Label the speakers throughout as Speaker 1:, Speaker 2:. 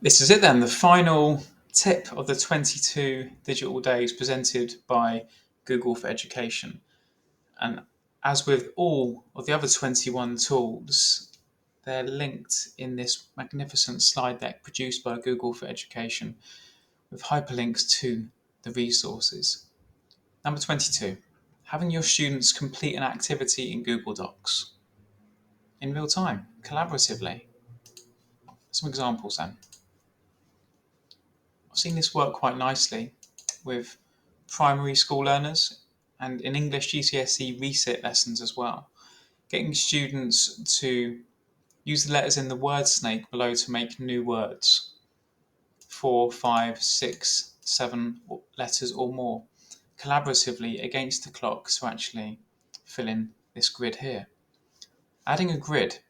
Speaker 1: This is it then, the final tip of the 22 digital days presented by Google for Education. And as with all of the other 21 tools, they're linked in this magnificent slide deck produced by Google for Education with hyperlinks to the resources. Number 22, having your students complete an activity in Google Docs in real time, collaboratively. Some examples then. I've seen this work quite nicely with primary school learners and in English GCSE resit lessons as well. Getting students to use the letters in the word snake below to make new words. 4, 5, 6, 7 letters or more. Collaboratively against the clock to actually fill in this grid here. Adding a grid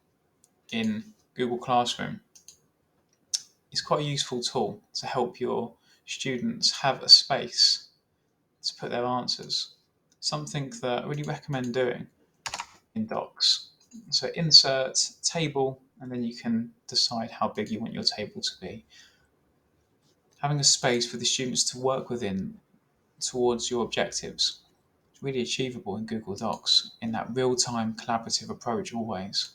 Speaker 1: in Google Classroom is quite a useful tool to help your students have a space to put their answers. Something that I really recommend doing in Docs. So insert table, and then you can decide how big you want your table to be. Having a space for the students to work within towards your objectives is really achievable in Google Docs in that real-time collaborative approach always.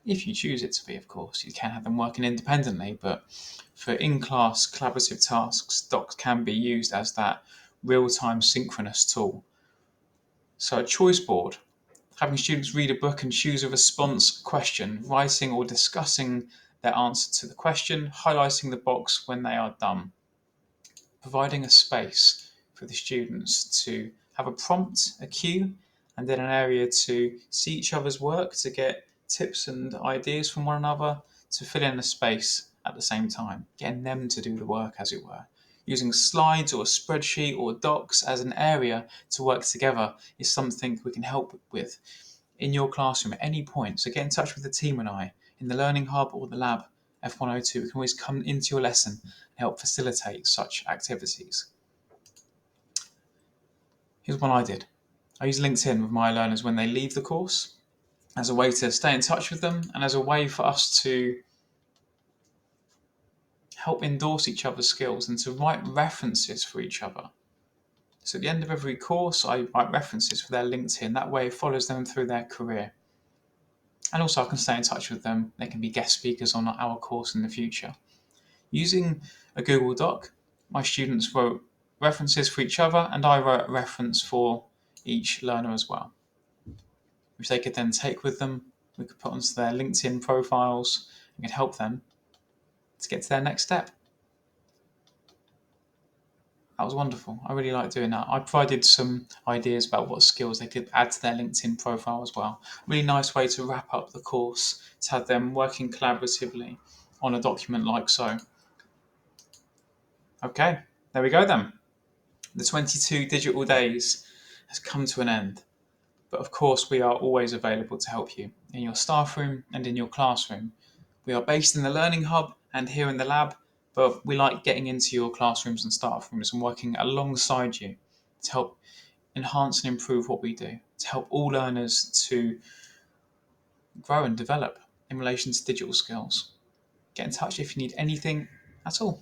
Speaker 1: If you choose it to be, of course, you can have them working independently, but for in-class collaborative tasks, Docs can be used as that real-time synchronous tool. So a choice board, having students read a book and choose a response question, writing or discussing their answer to the question, highlighting the box when they are done. Providing a space for the students to have a prompt, a cue, and then an area to see each other's work, to get tips and ideas from one another, to fill in a space at the same time, getting them to do the work, as it were. Using slides or a spreadsheet or docs as an area to work together is something we can help with in your classroom at any point. So get in touch with the team and I in the Learning Hub or the lab F102. We can always come into your lesson and help facilitate such activities. Here's one I did. I use LinkedIn with my learners when they leave the course as a way to stay in touch with them and as a way for us to help endorse each other's skills and to write references for each other. So at the end of every course, I write references for their LinkedIn. That way it follows them through their career. And also I can stay in touch with them. They can be guest speakers on our course in the future. Using a Google Doc, my students wrote references for each other and I wrote a reference for each learner as well, which they could then take with them. We could put onto their LinkedIn profiles and could help them to get to their next step. That was wonderful. I really like doing that. I provided some ideas about what skills they could add to their LinkedIn profile as well. Really nice way to wrap up the course, to have them working collaboratively on a document like so. Okay, there we go then. The 22 digital days has come to an end. But of course, we are always available to help you in your staff room and in your classroom. We are based in the Learning Hub and here in the lab, but we like getting into your classrooms and staff rooms and working alongside you to help enhance and improve what we do, to help all learners to grow and develop in relation to digital skills. Get in touch if you need anything at all.